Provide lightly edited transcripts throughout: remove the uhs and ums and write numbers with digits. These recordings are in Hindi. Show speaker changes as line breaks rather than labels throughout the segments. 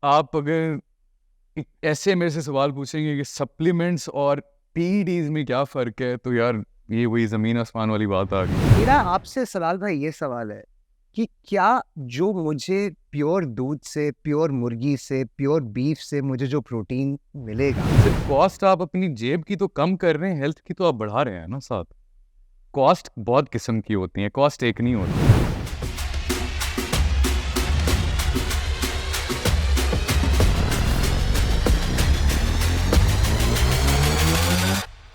आप अगर ऐसे मेरे से सवाल पूछेंगे कि सप्लीमेंट्स और पीईडीज में क्या फ़र्क है, तो यार ये वही ज़मीन आसमान वाली बात आ गई।
मेरा आपसे सलाल भाई ये सवाल है कि क्या जो मुझे प्योर दूध से, प्योर मुर्गी से, प्योर बीफ से मुझे जो प्रोटीन मिलेगा,
सिर्फ कॉस्ट आप अपनी जेब की तो कम कर रहे हैं, हेल्थ की तो आप बढ़ा रहे हैं ना साथ। कॉस्ट बहुत किस्म की होती है, कॉस्ट एक नहीं होती।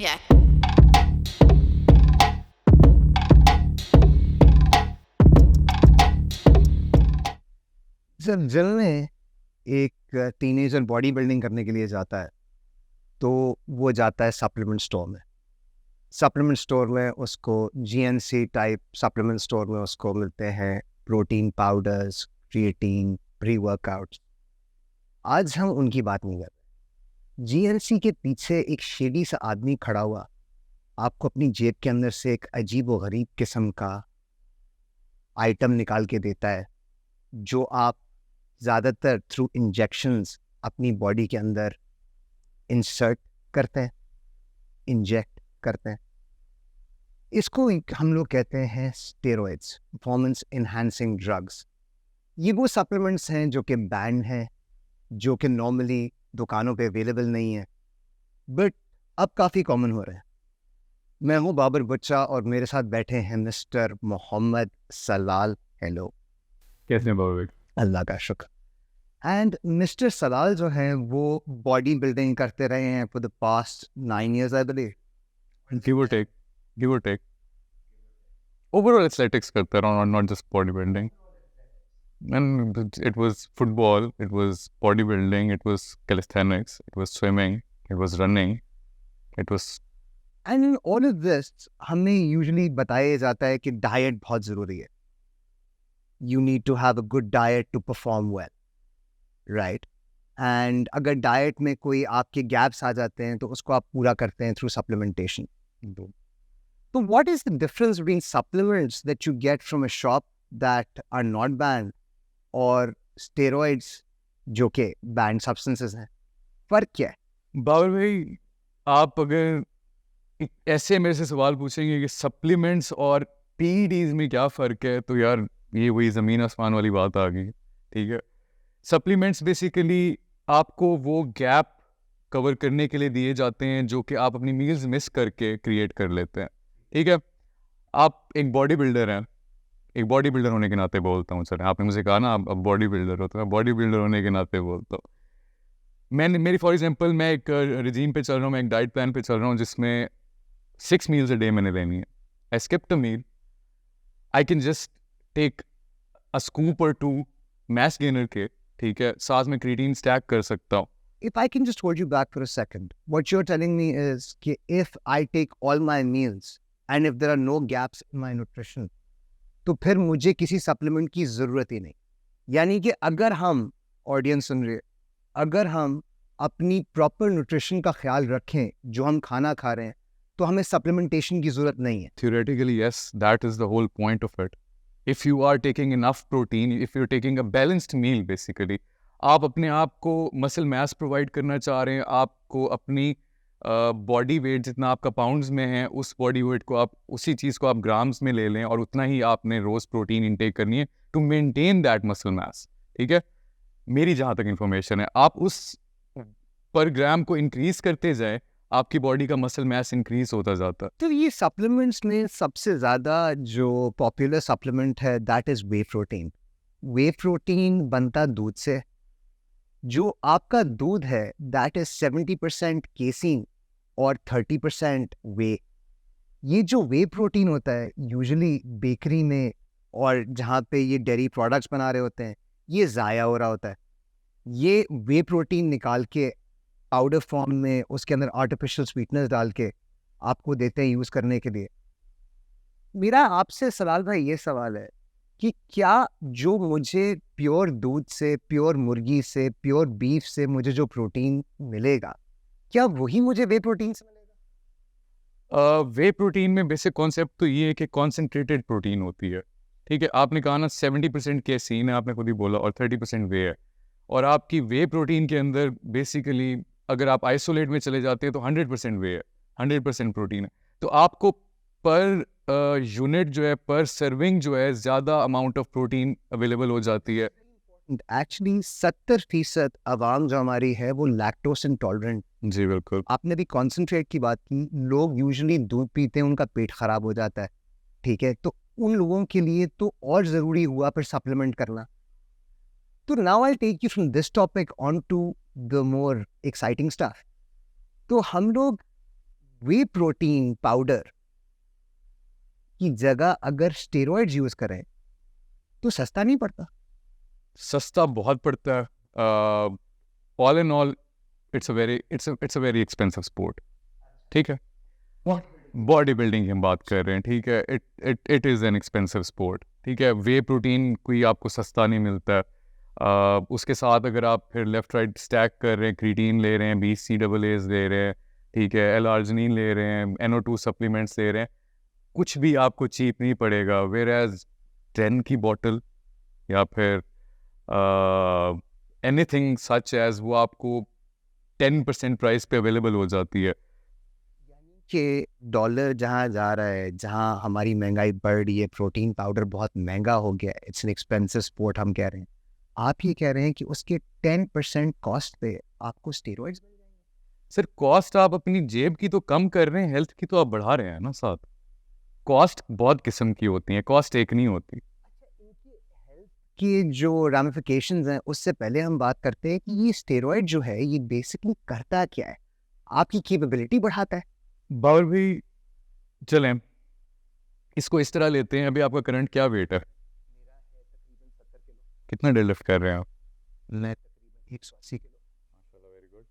Yeah.
जब दिल में एक टीनेजर बॉडी बिल्डिंग करने के लिए जाता है तो वो जाता है सप्लीमेंट स्टोर में। सप्लीमेंट स्टोर में उसको जीएनसी टाइप सप्लीमेंट स्टोर में उसको मिलते हैं protein powders, creatine, pre workouts. आज हम उनकी बात नहीं कर रहे। जीएनसी के पीछे एक शेडी सा आदमी खड़ा हुआ आपको अपनी जेब के अंदर से एक अजीब व गरीब किस्म का आइटम निकाल के देता है जो आप ज़्यादातर थ्रू इंजेक्शंस अपनी बॉडी के अंदर इंसर्ट करते हैं, इंजेक्ट करते हैं। इसको हम लोग कहते हैं स्टेरॉइड्स, परफॉर्मेंस इन्हांसिंग ड्रग्स। ये वो सप्लीमेंट्स हैं जो कि बैंड हैं, जो कि नॉर्मली दुकानों पे अवेलेबल नहीं है, बट अब काफ़ी कॉमन हो रहे हैं। मैं हूँ बाबर बच्चा और मेरे साथ बैठे हैं मिस्टर मोहम्मद सलाल। हेलो।
कैसे हैं बाबा?
अल्लाह का शुक्र। एंड मिस्टर सलाल जो हैं वो बॉडी बिल्डिंग करते रहे हैं for the past 9 years I believe.
Give और टेक ओवरऑल एथलेटिक्स करते रहा हूँ, not just body building. And it was football, it was bodybuilding, it was calisthenics, it was swimming, it was running, it was
and in all of this हमें यूजुअली बताया जाता है कि डाइट बहुत ज़रूरी है। You need to have a good diet to perform well, right? And अगर डाइट में कोई आपके गैप्स आ जाते हैं तो उसको आप पूरा करते हैं थ्रू सप्लीमेंटेशन। तो what is the difference between supplements that you get from a shop that are not banned और स्टेरॉइड्स जो कि बैंड सब्सटेंसेस हैं? फर्क क्या है?
बाबर भाई, आप अगर ऐसे मेरे से सवाल पूछेंगे कि सप्लीमेंट्स और पीईडीज में क्या फ़र्क है, तो यार ये वही ज़मीन आसमान वाली बात आ गई। ठीक है, सप्लीमेंट्स बेसिकली आपको वो गैप कवर करने के लिए दिए जाते हैं जो कि आप अपनी मील्स मिस करके क्रिएट कर लेते हैं। ठीक है, आप एक बॉडी बिल्डर हैं, एक बॉडी बिल्डर होने के नाते बोलता हूँ। सर, आपने मुझे कहा ना आप बॉडी बिल्डर हो, तो मैं बॉडी बिल्डर होने के नाते बोलता हूँ। मेरी फॉर एग्जांपल मैं एक रिजीम पे चल रहा हूँ, मैं एक डाइट प्लान पे चल रहा हूँ जिसमें 6 meals a day मैंने लेनी है। I skipped a meal, I can just take a scoop or two mass gainer के, ठीक है, साथ में क्रिएटिन स्टैक कर सकता हूँ।
If I can just hold you back for a second, what you're telling me is कि if I take all my meals and if there are no gaps in my nutrition, तो फिर मुझे किसी सप्लीमेंट की ज़रूरत ही नहीं। यानी कि अगर हम, ऑडियंस सुन रही है, अगर हम अपनी प्रॉपर न्यूट्रिशन का ख्याल रखें जो हम खाना खा रहे हैं तो हमें सप्लीमेंटेशन की ज़रूरत नहीं है।
Theoretically, yes, that is the whole point of it. If you are taking enough protein, if you're taking a balanced meal, basically, आप अपने आप को मसल मास प्रोवाइड करना चाह रहे हैं, आपको अपनी बॉडी वेट जितना आपका पाउंड्स में है, उस बॉडी वेट को आप उसी चीज़ को आप ग्राम्स में ले लें और उतना ही आपने रोज़ प्रोटीन इंटेक करनी है to maintain that muscle mass. ठीक है, मेरी जहाँ तक इन्फॉर्मेशन है, आप उस पर ग्राम को इंक्रीज करते जाए, आपकी बॉडी का मसल मास इंक्रीज होता जाता है।
तो ये सप्लीमेंट्स में सबसे ज़्यादा जो पॉपुलर सप्लीमेंट है that is way protein. Way protein बनता दूध से। जो आपका दूध है दैट इज़ 70% केसीन और 30% वे। ये जो वे प्रोटीन होता है यूजुअली बेकरी में और जहाँ पे ये डेयरी प्रोडक्ट्स बना रहे होते हैं ये ज़ाया हो रहा होता है। ये वे प्रोटीन निकाल के पाउडर फॉर्म में उसके अंदर आर्टिफिशियल स्वीटनेस डाल के आपको देते हैं यूज़ करने के लिए। मेरा आपसे सलाल भाई ये सवाल है कि क्या जो मुझे प्योर दूध से, प्योर मुर्गी से, प्योर बीफ से मुझे जो प्रोटीन मिलेगा, क्या वही मुझे वे प्रोटीन से मिलेगा?
वे प्रोटीन में बेसिक कॉन्सेप्ट तो ये है कि कॉन्सेंट्रेटेड प्रोटीन होती है। ठीक है, आपने कहा ना 70% केसीन है, आपने खुद ही बोला, और 30% वे है। और आपकी वे प्रोटीन के अंदर बेसिकली अगर आप आइसोलेट में चले जाते हैं तो 100% वे है, 100% प्रोटीन है। तो आपको पर यूनिट जो है, पर सर्विंग जो है, ज़्यादा अमाउंट ऑफ प्रोटीन अवेलेबल हो जाती है।
एक्चुअली 70% अवाम जो हमारी है वो लैक्टोस इंटॉलरेंट।
जी बिल्कुल।
आपने भी कॉन्सेंट्रेट की बात की, लोग यूजुअली दूध पीते हैं, उनका पेट खराब हो जाता है, ठीक है, तो उन लोगों के लिए तो और ज़रूरी हुआ फिर सप्लीमेंट करना। तो now I take you from this topic on to the more exciting stuff. तो हम लोग वे प्रोटीन पाउडर की जगह अगर स्टेरॉइड्स यूज करें तो सस्ता नहीं पड़ता?
सस्ता बहुत पड़ता है। All in all it's a very expensive sport. ठीक है, बॉडी बिल्डिंग की हम बात कर रहे हैं, ठीक है, it is an expensive sport. ठीक है, वे प्रोटीन कोई आपको सस्ता नहीं मिलता है। उसके साथ अगर आप फिर लेफ्ट राइट स्टैक कर रहे हैं, क्रीटीन ले रहे हैं, BCAAs ले रहे हैं, ठीक है, L-arginine ले रहे हैं, NO2 सप्लीमेंट्स ले रहे हैं, कुछ भी आपको चीप नहीं पड़ेगा। वेयर एज 10 की बॉटल या फिर एनीथिंग सच एज वो आपको 10% प्राइस पे अवेलेबल हो जाती है।
कि डॉलर जहाँ जा रहा है, जहाँ हमारी महंगाई बढ़ रही है, प्रोटीन पाउडर बहुत महंगा हो गया है, इट्स एन एक्सपेंसिव स्पोर्ट हम कह रहे हैं, आप ये कह रहे हैं कि उसके 10% कॉस्ट पे आपको स्टेरॉइड्स मिल जाएंगे?
सर कॉस्ट आप अपनी जेब की तो कम कर रहे हैं, हेल्थ की तो आप बढ़ा रहे हैं ना साथ। कॉस्ट बहुत किस्म की होती है, कॉस्ट एक नहीं होती।
कि जो रामिफिकेशंस हैं उससे पहले हम बात करते हैं कि ये स्टेरॉइड जो है ये बेसिकली करता क्या है? आपकी कैपेबिलिटी बढ़ाता है?
बाबर भाई चलें इसको इस तरह लेते हैं, अभी आपका करंट क्या वेट है? कितना डेडलिफ्ट कर रहे हैं आप?
मैं तकरीबन 180 किलो।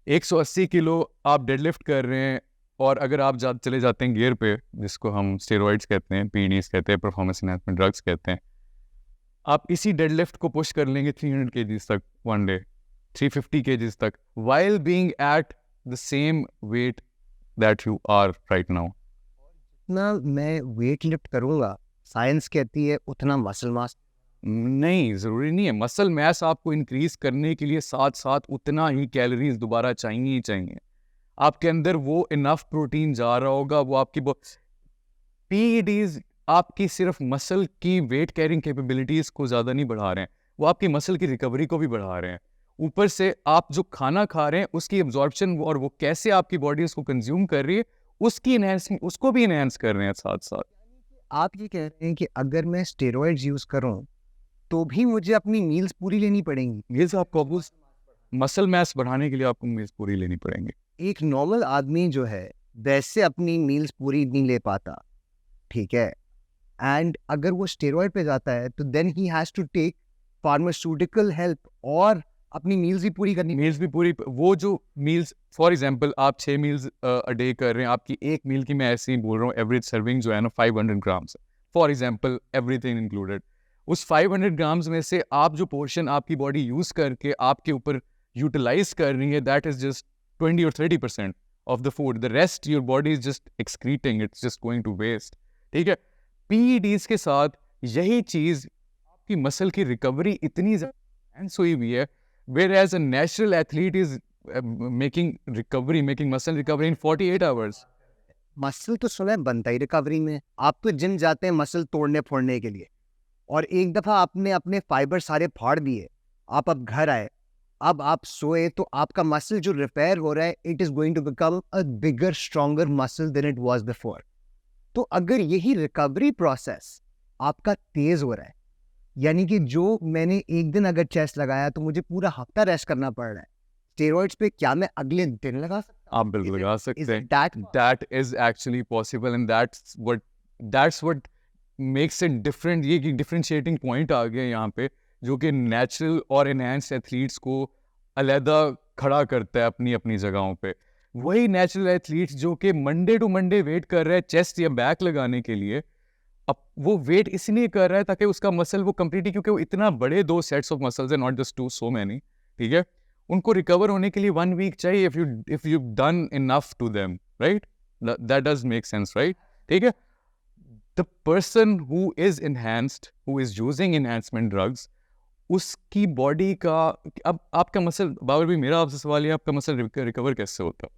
180 किलो आप डेडलिफ्ट कर रहे हैं, और अगर आप चले जाते हैं गियर पे, जिसको हम स्टेरॉइड्स कहते हैं, PEDs कहते हैं, परफॉर्मेंस एनहांसमेंट ड्रग्स कहते हैं, आप इसी डेडलिफ्ट को पुश कर लेंगे 300 kgs तक वन डे, 350 kgs तक, while being at the same weight that you are right now.
ना मैं वेट लिफ्ट करूंगा, साइंस कहती है उतना मसल मास।
नहीं, ज़रूरी नहीं है। मसल मैस आपको इंक्रीज करने के लिए साथ साथ उतना ही कैलोरीज दोबारा चाहिए ही चाहिए। आपके अंदर वो इनफ प्रोटीन जा रहा होगा, वो आपकी PEDs आपकी सिर्फ मसल की वेट कैरिंग कैपेबिलिटीज को ज़्यादा नहीं बढ़ा रहे हैं, वो आपकी मसल की रिकवरी को भी बढ़ा रहे हैं। ऊपर से आप जो खाना खा रहे हैं उसकी एब्जॉर्प्शन और वो कैसे आपकी बॉडी उसको कंज्यूम कर रही है उसकी इनहेंसिंग, उसको भी इनहेंस कर रहे हैं साथ साथ।
आप ये कह रहे हैं कि अगर मैं स्टेरॉइड्स यूज करूं तो भी मुझे अपनी मील्स पूरी लेनी पड़ेंगी?
मील्स आपको मसल मैस बढ़ाने के लिए आपको मील्स पूरी लेनी पड़ेंगी।
एक नॉर्मल आदमी जो है वैसे अपनी मील्स पूरी नहीं ले पाता, ठीक है, एंड अगर वो स्टेरॉइड पे जाता है तो then he has to take pharmaceutical help और अपनी मील्स भी पूरी करनी।
मील्स भी पूरी, वो जो मील्स फॉर एग्जांपल आप 6 मील्स अ डे कर रहे हैं, आपकी एक मील की मैं ऐसे ही बोल रहा हूँ एवरेज सर्विंग जो है ना 500 grams for example, everything included. उस 500 ग्राम्स में से आप जो पोर्शन आपकी बॉडी यूज करके आपके ऊपर यूटिलाइज कर रही है, that is just 20 or 30% of the food, the rest your body is just excreting, it's just going to waste. ठीक है, PEDs के साथ यही चीज, आपकी मसल की रिकवरी इतनी ज्यादा हुई हुई है, whereas a natural athlete is making muscle recovery in 48 hours.
Muscle तो सुना है बनता ही रिकवरी में। आप तो जिम जाते हैं मसल तोड़ने फोड़ने के लिए, और एक दफा आपने अपने फाइबर सारे फाड़ दिए, आप अब घर आए, अब आप सोए, तो आपका मसल जो रिपेयर हो रहा है it is going to become a bigger stronger muscle than it was before. तो अगर यही रिकवरी प्रोसेस आपका तेज हो रहा है, यानी कि जो मैंने एक दिन अगर चेस्ट लगाया तो मुझे पूरा हफ्ता रेस्ट करना पड़ रहा है, स्टेरॉइड्स पे क्या मैं अगले दिन लगा सकता हूं?
आप बिल्कुल लगा सकते हैं।
that
That is actually possible and that's what makes it different. ये डिफरेंशिएटिंग पॉइंट आ गया यहाँ पे, जो कि नेचुरल और एनहांस्ड एथलीट्स को अलहदा खड़ा करता है अपनी अपनी जगहों पे। वही नेचुरल एथलीट्स जो कि मंडे टू मंडे वेट कर रहे हैं चेस्ट या बैक लगाने के लिए, अब वो वेट इसलिए कर रहा है ताकि उसका मसल वो कंप्लीटली, क्योंकि वो इतना बड़े 2 सेट्स ऑफ मसल्स है, नॉट जस्ट 2, सो मैनी, ठीक है, उनको रिकवर होने के लिए 1 वीक चाहिए if you've done enough to them, right? That does make sense, right? ठीक है, the person who is enhanced, who is using enhancement drugs, उसकी बॉडी का, अब आपका मसल, बाबर भाई मेरा आपसे सवाल है, आपका मसल रिकवर कैसे होता?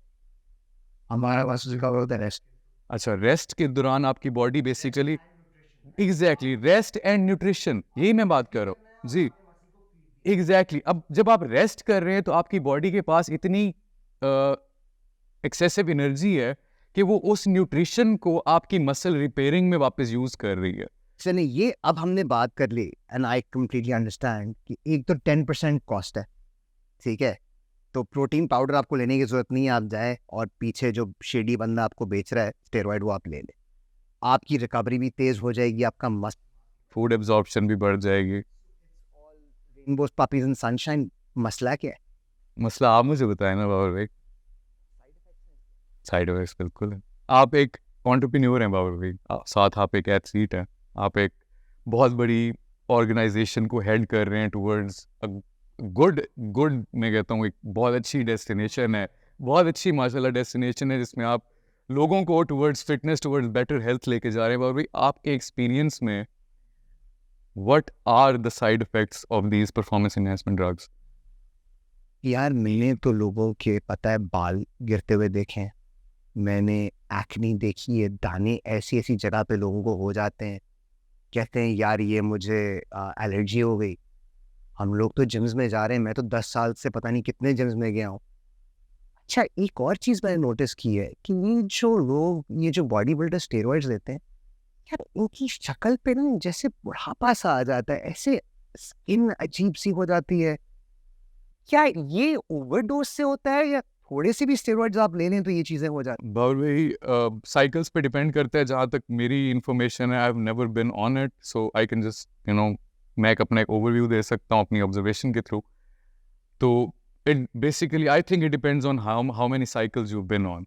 हमारा पास रिकवर होता है रेस्ट।
अच्छा, रेस्ट के दौरान आपकी body basically, exactly, rest and nutrition, यही मैं बात कर रहा हूँ जी, एग्जैक्टली। अब जब आप रेस्ट कर रहे हैं तो आपकी बॉडी के पास इतनी एक्सेसिव एनर्जी है कि वो उस न्यूट्रिशन को आपकी मसल रिपेयरिंग में वापस यूज कर रही है।
चलिए, ये अब हमने बात कर ली एंड आई कम्प्लीटली अंडरस्टैंड कि एक तो 10% कॉस्ट है, ठीक है, तो प्रोटीन पाउडर आपको लेने की जरूरत नहीं है, आप जाए और पीछे जो शेडी बंदा आपको बेच रहा है स्टेरॉइड वो आप ले लें, आपकी रिकवरी भी तेज हो जाएगी, आपका मस्त
फूड एब्जॉर्प्शन भी बढ़ जाएगी।
Rainbows puppies and sunshine. मसला क्या है?
मसला आप मुझे बताए ना बाबर भाई। साइड इफेक्ट्स बिल्कुल है। आप एक एंटरप्रेन्योर हैं बाबर भाई, साथ आप एक एथलीट हैं, आप एक बहुत बड़ी ऑर्गेनाइजेशन को हेड कर रहे हैं टुवर्ड्स गुड गुड, मैं कहता हूँ एक बहुत अच्छी डेस्टिनेशन है, बहुत अच्छी माशाल्लाह डेस्टिनेशन है, जिसमें आप लोगों को towards fitness, towards better health लेके जा रहे हैं। बाबर भाई, आपके एक्सपीरियंस में what are the side effects of these performance enhancement drugs?
यार मैंने तो लोगों के पता है बाल गिरते हुए देखे हैं, मैंने एक्नी देखी है, दाने ऐसी ऐसी जगह पे लोगों को हो जाते हैं, कहते हैं यार ये मुझे एलर्जी हो गई। हम लोग तो जिम्स में जा रहे हैं, मैं तो 10 साल से पता नहीं कितने जिम्स में गया हूँ। अच्छा, एक और चीज़ मैंने नोटिस की है कि ये जो बॉडी बिल्डर स्टेरॉइड्स लेते हैं, यार उनकी शक्ल पे ना जैसे बुढ़ापा सा आ जाता है, ऐसे स्किन अजीब सी हो जाती है। क्या ये ओवरडोज से होता है या थोड़े से भी स्टेरॉइड्स आप ले लें तो ये चीज़ें हो जाती
बाबर भाई, साइकिल्स पे डिपेंड करता है, जहाँ तक मेरी इंफॉर्मेशन है, I have never been on it, so I can just मैं अपना एक ओवरव्यू दे सकता हूँ अपनी ऑब्जर्वेशन के थ्रू। तो it basically, I think it depends on how many cycles you been on,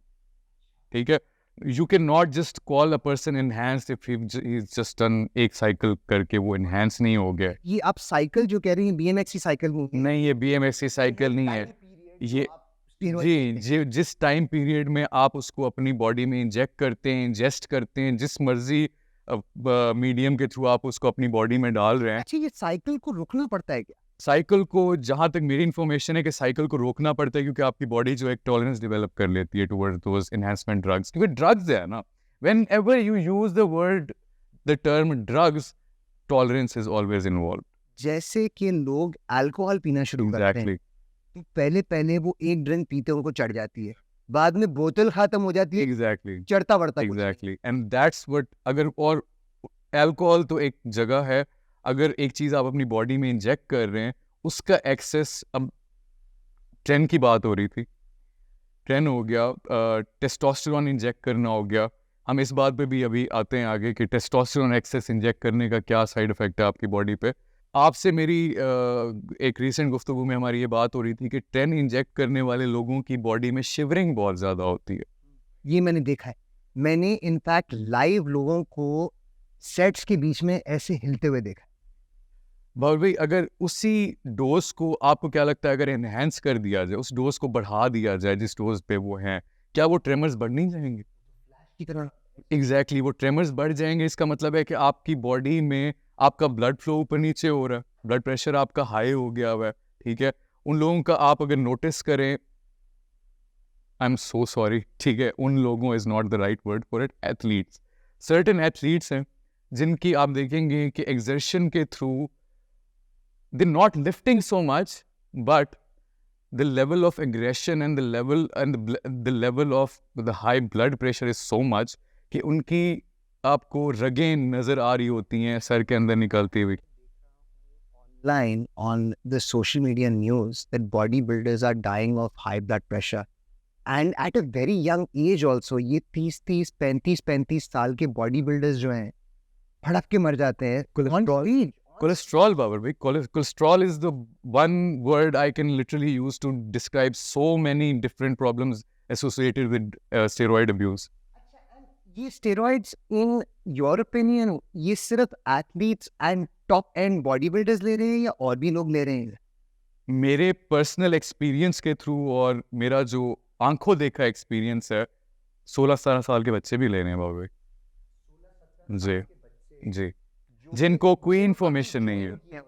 ठीक है। You can not just call a person enhanced if he just done एक साइकिल करके वो एनहांस नहीं हो गया।
ये आप साइकिल जो कह रही हैं BMX की साइकिल
नहीं, ये BMX साइकिल नहीं है ये जी। जिस टाइम पीरियड में आप उसको अपनी बॉडी में इंजेक्ट करते हैं, इंजेस्ट करते हैं, जिस मर्जी मीडियम के थ्रू आप उसको अपनी बॉडी में डाल रहे हैं।
अच्छा, ये साइकिल को रुकना पड़ता है क्या?
साइकिल को, जहाँ तक मेरी इन्फॉर्मेशन है कि साइकिल को रोकना पड़ता है, क्योंकि आपकी बॉडी जो एक टॉलरेंस डेवलप कर लेती है टुवर्ड्स दोज एनहांसमेंट ड्रग्स, क्योंकि ड्रग्स है ना, when ever you use the term drugs, tolerance is always involve.
जैसे कि लोग अल्कोहल पीना शुरू करते हैं,
एग्जैक्टली,
तो पहले वो एक ड्रिंक पीते उनको चढ़ जाती है, बाद में बोतल खत्म हो जाती है,
एग्जैक्टली,
चढ़ता बढ़ता कुछ नहीं।
एग्जैक्टली, एंड दैट्स व्हाट, अगर, और अल्कोहल तो एक जगह है, अगर एक चीज आप अपनी बॉडी में इंजेक्ट कर रहे हैं, उसका एक्सेस, अब 10 की बात हो रही थी, 10 हो गया, टेस्टोस्टेरोन इंजेक्ट करना हो गया। हम इस बात पे भी अभी आते हैं आगे कि टेस्टोस्टेरोन एक्सेस इंजेक्ट करने का क्या साइड इफेक्ट है आपकी बॉडी पे। आपसे मेरी एक रीसेंट गुफ्तगू में हमारी ये बात हो रही थी कि 10 इंजेक्ट करने वाले लोगों की बॉडी में शिवरिंग बहुत ज़्यादा होती है।
ये मैंने देखा है, मैंने इनफैक्ट लाइव लोगों को सेट्स के बीच में ऐसे हिलते हुए देखा।
बाबर भाई, अगर उसी डोज को, आपको क्या लगता है, अगर एनहेंस कर दिया जाए, उस डोज को बढ़ा दिया जाए जिस डोज पे वो हैं, क्या वो ट्रेमर्स बढ़ नहीं जाएंगे?
की तरह
एग्जैक्टली, वो ट्रेमर्स बढ़ जाएंगे। इसका मतलब है कि आपकी बॉडी में आपका ब्लड फ्लो ऊपर नीचे हो रहा है, ब्लड प्रेशर आपका हाई हो गया हुआ है, ठीक है। उन लोगों का आप अगर नोटिस करें, आई एम सो सॉरी, ठीक है, उन लोगों is not the right word for it, athletes, certain athletes हैं जिनकी आप देखेंगे कि एक्सर्शन के through they not lifting so much, but the level of aggression and the level of the high blood pressure is so much कि उनकी आपको रगें नजर आ रही होती हैं सर के अंदर निकलती हुई।
line on the social media news that bodybuilders are dying of high blood pressure and at a very young age also। ये 30 35 साल के बॉडी बिल्डर्स जो हैं भड़क के मर जाते हैं।
कोलेस्ट्रॉल, बाबर भाई, cholesterol is the one word I can literally use to describe so many different problems associated with steroid abuse.
ये स्टेरॉइड्स इन योर ओपिनियन ये सिर्फ athletes and top and body builders ले रहे हैं या और भी लोग ले रहे हैं?
मेरे पर्सनल एक्सपीरियंस के थ्रू और मेरा जो आंखों देखा एक्सपीरियंस है, 16-17 साल के बच्चे भी ले रहे हैं बाबू भाई। जी जी, जिनको कोई इन्फॉर्मेशन नहीं है।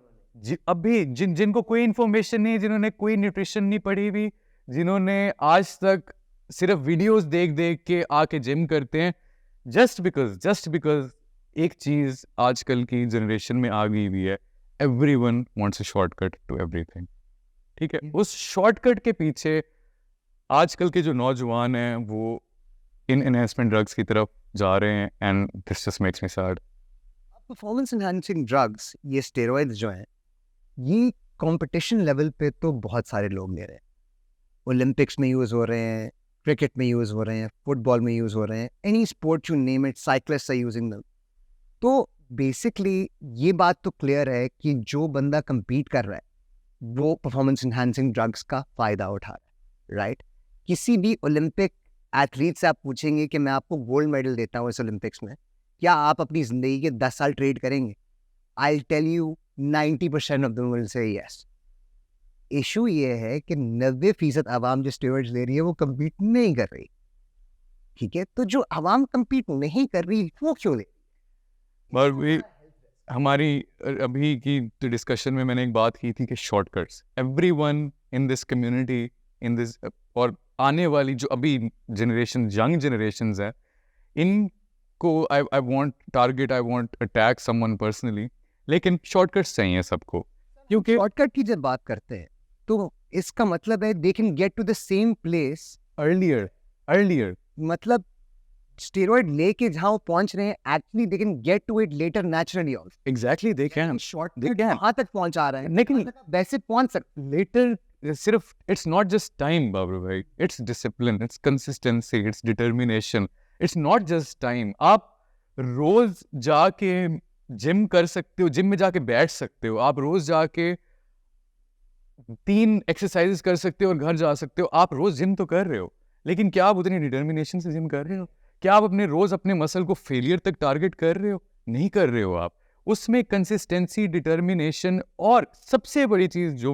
अभी जिनको कोई इन्फॉर्मेशन नहीं, जिन्होंने कोई न्यूट्रिशन नहीं पढ़ी हुई, जिन्होंने आज तक सिर्फ वीडियोस देख देख के आके जिम करते हैं, जस्ट बिकॉज एक चीज आजकल की जनरेशन में आ गई हुई है, everyone wants a shortcut to everything. ठीक है, उस शॉर्टकट के पीछे आजकल के जो नौजवान हैं वो इन एनहेंसमेंट ड्रग्स की तरफ जा रहे हैं, and this just makes me sad.
Performance enhancing drugs, ये स्टेरॉइड्स जो हैं, ये कंपटीशन लेवल पे तो बहुत सारे लोग ले रहे हैं। ओलंपिक्स में यूज़ हो रहे हैं, क्रिकेट में यूज़ हो रहे हैं, फुटबॉल में यूज़ हो रहे हैं, any sport you name it, cyclist are using them. तो बेसिकली ये बात तो क्लियर है कि जो बंदा compete कर रहा है वो परफॉर्मेंस एनहांसिंग ड्रग्स का फ़ायदा उठा रहा है, राइट? किसी भी ओलंपिक एथलीट से आप पूछेंगे कि मैं आपको गोल्ड मेडल देता हूँ इस ओलंपिक्स में, क्या आप अपनी ज़िंदगी के 10 साल ट्रेड करेंगे? I tell you 90% of them will say yes. Issue ये है कि 90% आवाम जो स्टेरॉइड्स ले रही है वो compete नहीं कर रही, ठीक है? तो जो आवाम compete नहीं कर रही वो क्यों ले?
पर भी हमारी अभी की डिस्कशन में मैंने एक बात की थी कि shortcuts, everyone in this community, in this, और आने वाली जो अभी जनरेशन, यंग जनरेशंस है, इनको I want attack someone personally, लेकिन शॉर्टकट्स चाहिए सबको, क्योंकि
शॉर्टकट की जब बात करते हैं तो इसका मतलब है they can get to the same place
earlier
मतलब स्टेरॉइड लेके जहां वो पहुंच रहे हैं, actually they can get to it later naturally also.
Exactly they can
shortcut
can.
कहां तक पहुंचा रहा है,
लेकिन
वैसे पहुंच सकते।
later सिर्फ इट्स नॉट जस्ट टाइम बाबू भाई, it's discipline, it's consistency, it's determination, it's not just time. आप रोज जाके जिम कर सकते हो, जिम में जाके बैठ सकते हो, आप रोज जाके 3 एक्सरसाइजेस कर सकते हो और घर जा सकते हो, आप रोज जिम तो कर रहे हो, लेकिन क्या आप उतनी डिटर्मिनेशन से जिम कर रहे हो? क्या आप अपने रोज अपने मसल को फेलियर तक टारगेट कर रहे हो? नहीं कर रहे हो आप। उसमें कंसिस्टेंसी, डिटर्मिनेशन, और सबसे बड़ी चीज जो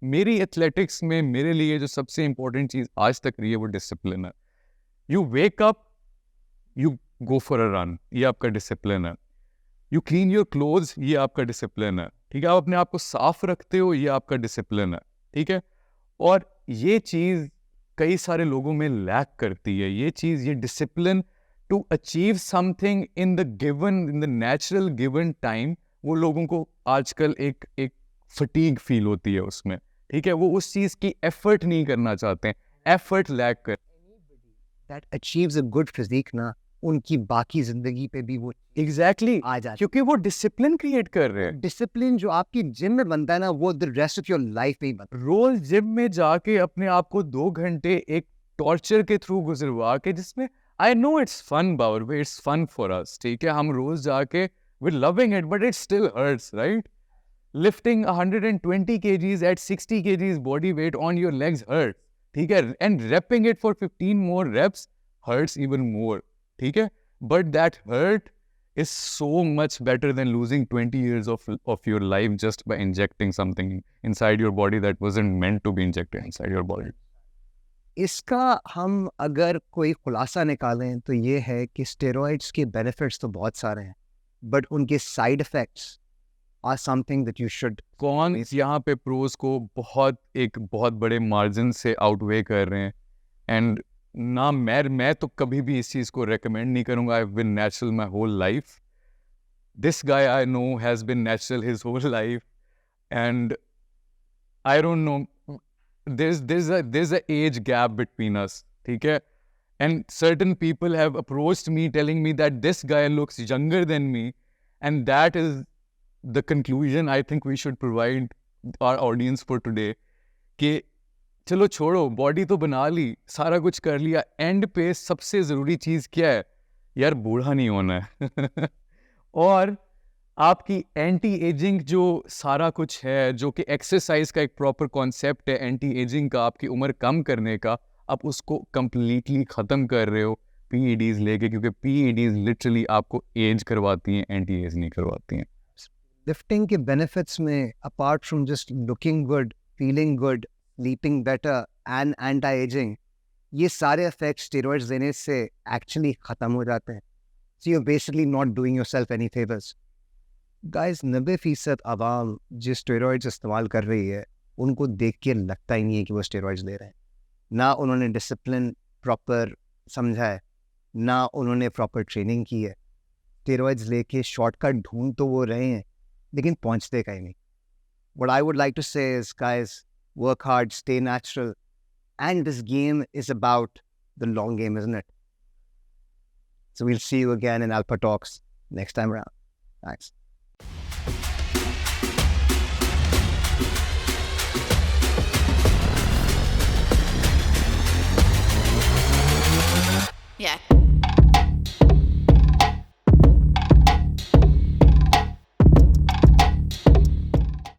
मेरी एथलेटिक्स में मेरे लिए जो सबसे इंपॉर्टेंट चीज आज तक रही है वो डिसिप्लिन है। You wake up, you go for a run, ये आपका डिसिप्लिन है। यू क्लीन योर क्लोथ्स, ये आपका डिसिप्लिन है। ठीक है, आप अपने आप को साफ रखते हो, ये आपका डिसिप्लिन है। ठीक है, और ये चीज कई सारे लोगों में लैक करती है, ये चीज, ये discipline to achieve something in the natural given time, वो लोगों को आजकल एक फटीग फील होती है उसमें। ठीक है, वो उस चीज की एफर्ट नहीं करना चाहते हैं, एफर्ट लैक कर।
That achieves a good physique ना, उनकी बाकी जिंदगी पे भी वो
एग्जैक्टली
आ जाती है,
क्योंकि वो डिसिप्लिन क्रिएट कर रहे हैं।
डिसिप्लिन जो आपकी जिम में बनता है ना, वो the rest of your life में ही बनता
रोज जिम में जाके अपने आप को 2 घंटे एक टॉर्चर के थ्रू गुजरवा के, जिसमें I know it's fun Babar way, it's fun for us, ठीक है, हम रोज जाके we loving it, but it still hurts, right? Lifting 120 kgs at 60 kgs body weight on your legs hurts, ठीक है, and repping it for 15 more reps hurts even more, ठीक है, but that hurt is so much better than losing 20 years of your life just by injecting something inside your body that wasn't meant to be injected inside your body.
इसका हम अगर कोई खुलासा निकालें तो ये है कि स्टेरॉइड्स के बेनिफिट्स तो बहुत सारे हैं, बट उनके side effects are something that you should.
कौन यहाँ पे प्रोज को बहुत बड़े मार्जिन से आउटवे कर रहे हैं, एंड ना मैं तो कभी भी इस चीज़ को रेकमेंड नहीं करूँगा। I have been natural my whole life, this guy I know has been natural his whole life, and I don't know, there's a age gap between us, ठीक है, and certain people have approached me telling me that this guy looks younger than me, and that is the conclusion I think we should provide our audience for today, कि चलो छोड़ो, बॉडी तो बना ली, सारा कुछ कर लिया, एंड पे सबसे ज़रूरी चीज़ क्या है यार? बूढ़ा नहीं होना है और आपकी एंटी एजिंग जो सारा कुछ है, जो कि एक्सरसाइज का एक प्रॉपर कॉन्सेप्ट है एंटी एजिंग का, आपकी उम्र कम करने का, आप उसको कंप्लीटली ख़त्म कर रहे हो पीईडीज लेके, क्योंकि पीईडीज लिटरली आपको एज करवाती हैं, एंटी एज नहीं करवाती हैं।
लिफ्टिंग के बेनिफिट्स में apart from just looking good, feeling good, sleeping better and anti ageing, ये सारे इफेक्ट्स स्टेरॉइड्स देने से एक्चुअली ख़त्म हो जाते हैं। So you are basically not doing yourself any favours. Guys 90% आवाम जो स्टेरॉइड्स इस्तेमाल कर रही है उनको देख के लगता ही नहीं है कि वो स्टेरॉइड्स ले रहे हैं। ना उन्होंने डिसिप्लिन प्रॉपर समझा है, ना उन्होंने प्रॉपर ट्रेनिंग की है। स्टेरॉइड्स लेके शॉर्टकट ढूंढ तो वो रहे हैं लेकिन पहुंचते कहीं नहीं। What I would like to say is, guys, work hard, stay natural, and this game is about the long game, isn't it? So we'll see you again in Alpha Talks next time around. Thanks.